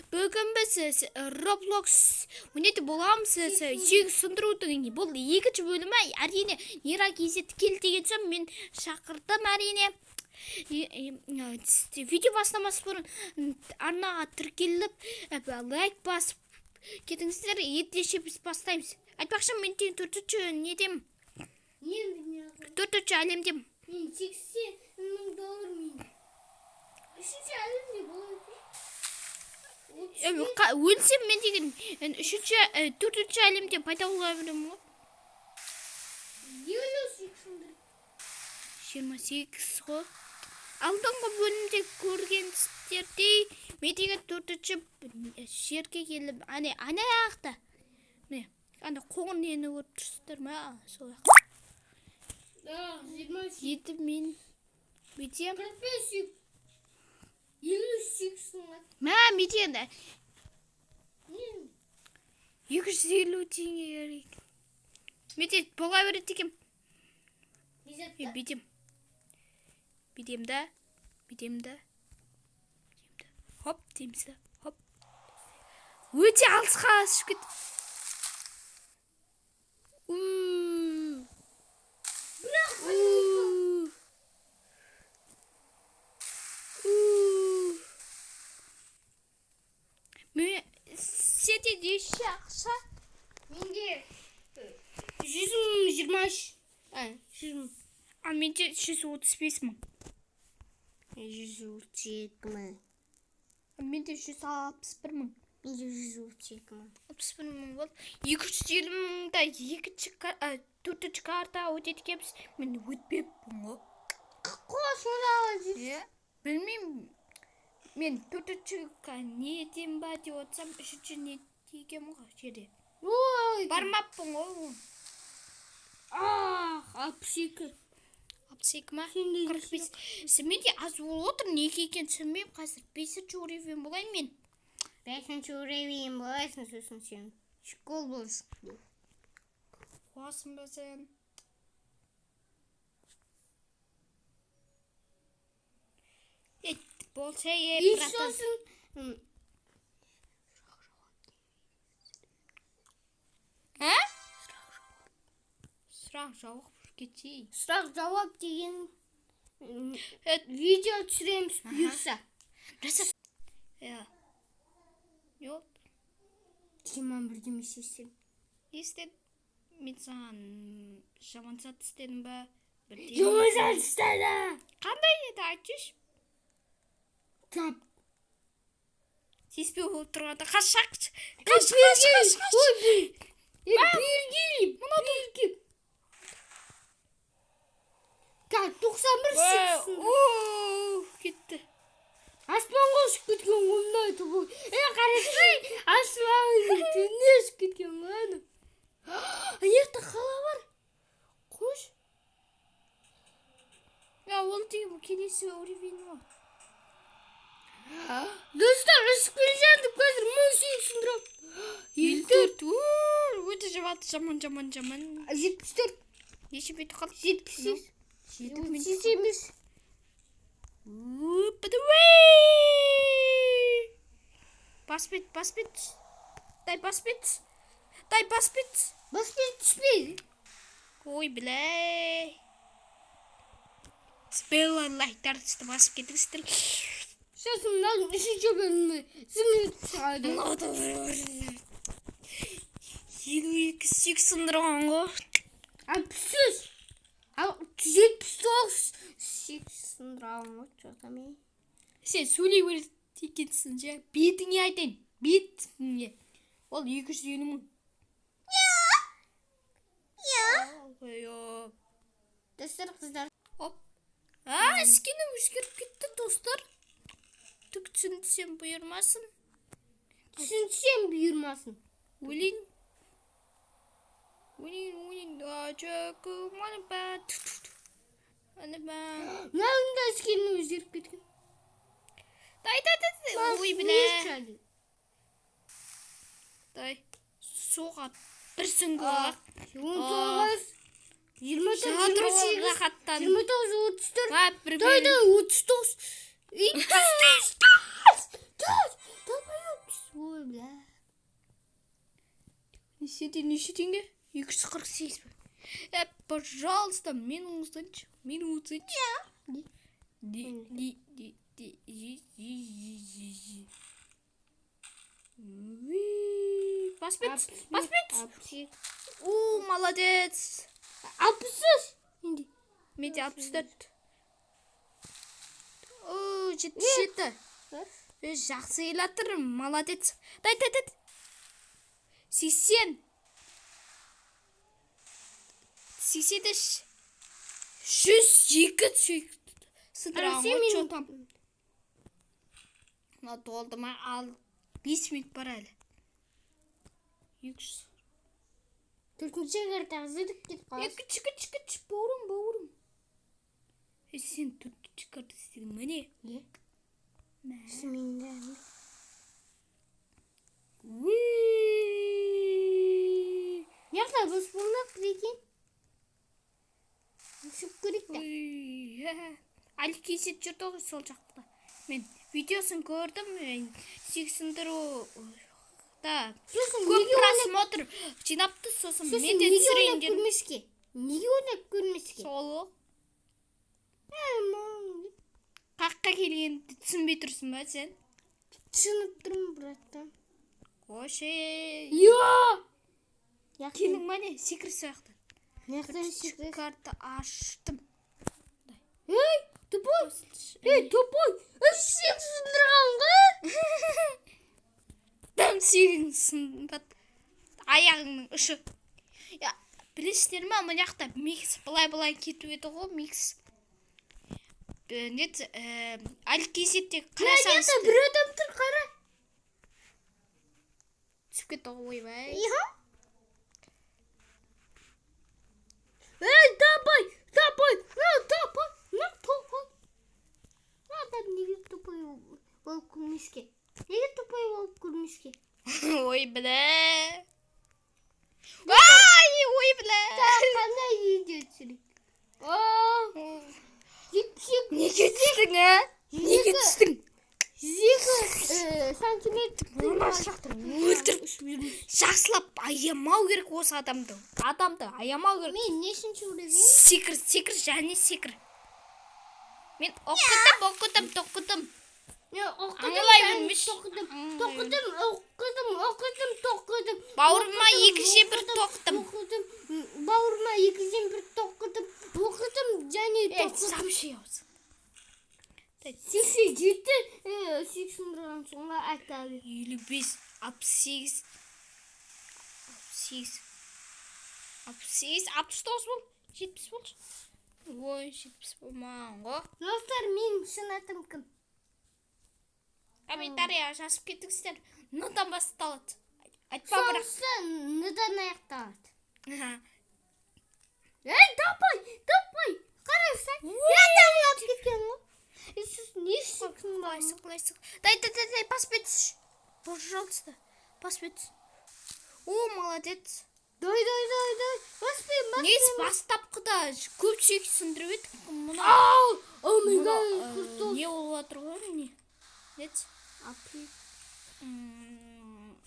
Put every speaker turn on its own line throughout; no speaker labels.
Бүгін біз Roblox өнеті боламыз. Сүйік сындырудың бұл екінші бөлімі. Әрине NIRA кезет келдеген соң мен шақырдым. Әрине видео бастамас бұрын арнаға тіркеліп лайк басып кетіңіздер. Ендеше біз бастаймыз. Айтпақшы мен тең төртінші недем? Төртінші әлемдем.
Мен $80,000 мен. Үшінші әлемде болады.
Өлсем мен деген төртінші әлемде пайда бола білемін ғой. 28 ғой. Алдыңғы бөлімде көргенсіздердей мен деген төртінші жерге келіп, ана аяқта. Ана қоңыр нені көріп тұрсыздар ма? Сол еді мен бетем.
45 58
Мә, меден 250 теңге керек. Меден бола береді екем. Бедемді. Хоп, деймізді. Хоп. Өте алысқа асып кет. Сенде неше ақша?
Менде 123.
Ал менде 135 мың.
132 мың.
Менде 161 мың.
Менде 132 мың.
61 мың болды. 250 мыңда төртінші карта өтеткенбіз. Мен өтпеппін ғой. Білмеймін. Мен төртінші неден ба деп отсам, үшінші не дегем ғой жерде. Бармаппын ғой.
62
ма? 45. Менде аз болып отыр, неге екен түсінбеймін. Қазір 5-ші уровень болайын мен.
5-ші уровень болайсың, сосын сен школ болсын.
Қуасың ба сен? Болса
сосын
сұрақ жауап кетейін.
Сұрақ жауап деген видео түсіреміз бұйырса.
Жоқ.
Жаман бірдеме істесем.
Істеп, мен саған жаман сат істедім ба?
Жаман сат істеді.
Қандай еді айтшы?
Тап.
Сеспе болып тұрғанда қаш.
Ой, бергелейм. Мұна бергелейм. Как, 91 секірсің.
Кетті.
Аспанға ұшып кеткен ондай тұбы. Қарашай, аспанға түнде ұшып кеткен ғаны. Аяқта қала бар. Қош.
Ол деген келесі уровень ғой.
Достар, ұшып келе жатып қазір мың сүйік сындырам.
54. Өте жаман.
74.
Неше беті қалды?
78. 78 емес.
Бас бет. Дай бас бет.
Бас бет түспейді.
Ой, біләй. Спейлер лайктарды басып кетіңіздер.
Сосын мынаның үшінші бөлімі зіңгілік шығады.
52 сүйік сындырған ғой.
63. 79 сүйік сындырған ғой. Жоқтамай.
Сен сөйлей көрді екенсің жа. Бетіңе айтайын. Бетіңе. Ол 250 мың.
Достар, қыздар.
Іскені өзгеріп кетті, достар. Түк түсінсем бұйырмасын.
Түсінсем бұйырмасын.
Өлейін.
Мынауында іскені өзгеріп кеткен.
Ой, біле. Дай. Соға бір сүңгі ақ.
19. 29,
28,
29, 34.
Дай,
39.
Неше теңге? 248 бі. Пожалуйста, мен ұмытсыншы. Баспет. О, молодец.
63.
Менде 64. О, 77. Жақсы елатыр, молодец. Дай. 80. 83. 102 сыдырған ғой чотам. Мына толды ма? Ал 5 минут бар әлі. 200.
Төртінші картаға зыдып кетіп қаласың.
Кіч, бауырым. Сен төртінші карта істедің міне?
Шыменде. Яқта біз болдық екен. Шып көректі.
Әлі кесет жүрді ғой сол жақта. Мен видеосын көрдім. Да. Көп просмотр жинапты, сосын мен де түсірейін дедім.
Неге ойнап көрмеске?
Сол. Қаққа келгенді түсінбей тұрсың ба сен?
Түсініп тұрмын, браттан.
Оше.
Кенің
мане, секір сияқты.
Яқтан секір?
Карта аштым.
Тупой. Сек сындырған ға?
Там сегін сындат. Аяғыңның ұшы. Білесіздер ма, мына жақта микс былай кету еді ғой, микс. Әлі кесетте қарасаңыз.
Бір адам тұр, қара.
Түсіп кетті ғой, ойбай.
Адам неге тупой болып көрмеске? Неге тупой болып көрмеске?
Ой, біле. Ой, біле.
Қандай видео түсірек?
Неге түстің, ә? Неге түстің?
2 сантиметр.
Жақсылап аямау керек осы адамды. Аямау керек.
Мен нешінші ұрып?
Секір және секір. Мен тоқыдым. Аңылай білмеш.
Тоқыдым.
Бауырыма 2-1 тоқтым.
Бауырыма 2-1 тоқыдым. Оқыдым және тоқыдым.
Сапшы яуыз.
87 сексіндірған соңға айтады.
55, 68, 69 бол, 70 бол. Ой, 70 болмаған ғой.
Достар, мен шын атым кім?
Комментария жазып кетіңіздер. Ныдан басталады. Айтпа бірақ.
Соңғысы ныдан аяқталады. Таппай. Қарайсың. Ятаңлап кеткен ғой. Сіз не істейсің ба?
Дай, паспет. Пожалуйста, паспет. О, молодец.
Дай. Паспет.
Несі бастапқыда көпшек сындырып еді. Не болып жатыр ғой, не? Нет?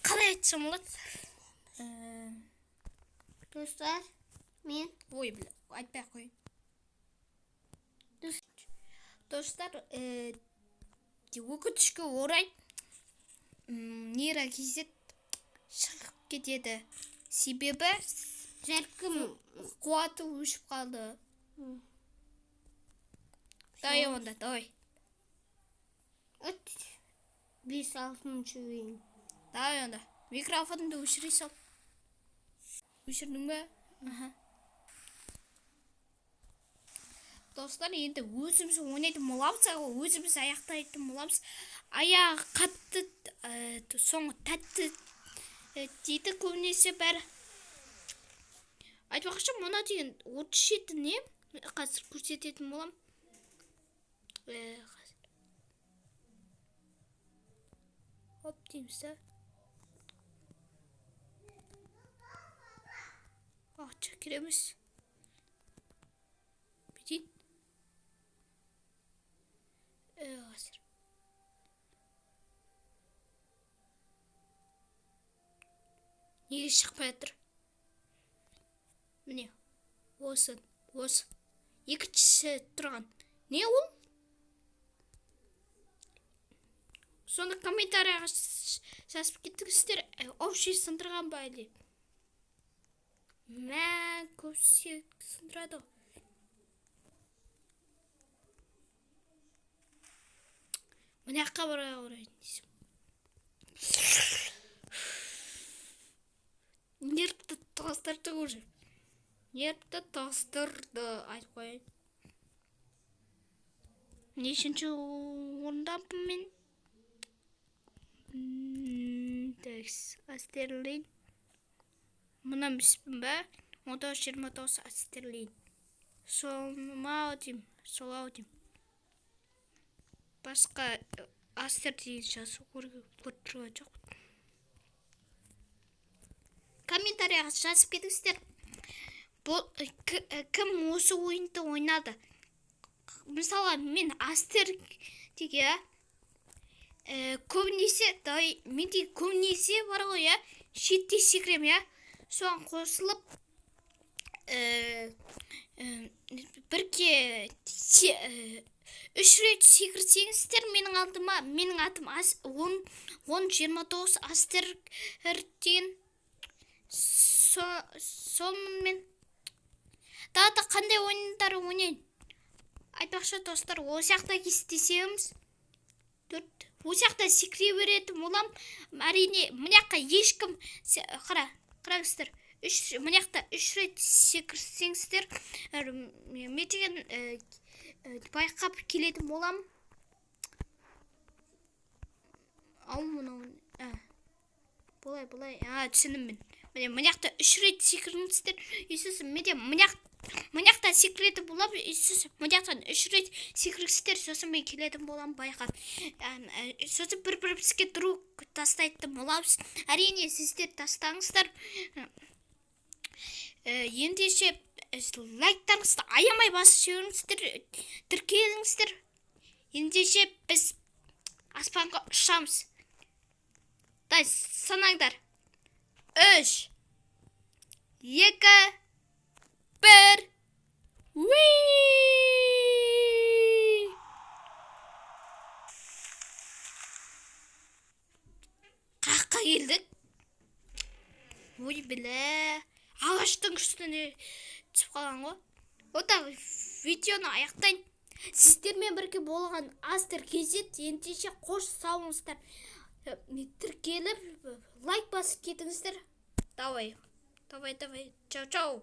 Қалай айтсам болады?
Достар, мен.
Ой, біле, айтпай қойын. Достар, өкінішке орай NIRA кезет шығып кетеді. Себебі
Жәркім
қуаты өшіп қалды. Дай онда, дай.
5-6 ойын.
Дай онда. Микрофонды өшіре сал. Өшірдің бе? Достар, енді өзіміз ойнайтын боламыз, өзіміз аяқтайтын боламыз. Аяғы қатты, соңы тәтті дейді көбінесе бәрі. Айтпақшы, мұна деген 37 не? Қазір көрсететін болам. Хоп дейміз да. Ақша кереміз. Бетейін. Қазір. Неге шықпай жатыр? Міне. Осы. Екіншісі тұрған. Не ол? Соны комментарияға жазып кетіңіздер. Общий сындырған ба әлде? Мә, көпсе сындырады. Міне аққа барайын дейсім. Нервті тастырды уже. Нервті тастырды. Айтып қойайын. Нешінші орындаппын мен? Текс, Астерлейн. Мына міспін бә? 19-29 Астерлейн. Солау дейм. Басқа Астер деген жазу көріп жоқ. Комментарияға жазып кетіңіздер. Кім осы ойынды ойнады? Мысалы, мен Астер деге менде көбінесе бар ғой, шетте секірем, соған қосылып бірге 3 рет секірсеңіздер, менің атым 10-29 Астер деген. Сонымен тағы қандай ойындар ойнайын? Айтпақшы достар, осы жақта кестесеміз. Осы жақта секіре беретін болам. Әрине, мұнаққа ешкім қараңыздар. Мұнақта 3 рет секірсеңіздер, мен деген байқап келетін болам. Бұлай, түсінім мен. Мұнақта 3 рет секіріңіздер. Мұнақта секіреті болам. Мұнақтан 3 рет секіріңіздер. Сосын мен келетін болам байқап. Сосын бір-бірімізге друг тастайтын боламыз. Әрине, сіздер тастаңыздар. Ендеше лайктарыңызды аямай басып жіберіңіздер. Тіркеліңіздер. Ендеше біз аспанға ұшамыз. Санаңдар. 3, 2, 1. Қаққа келдік. Ой біле. Ағаштың үстіне түсіп қалған ғой. Ота видеоны аяқтайын. Сіздермен бірге болған Астер кезет. Ендеше қош сауыңыздар. Тіркеліп лайк басып кетіңіздер. Давай. Чау.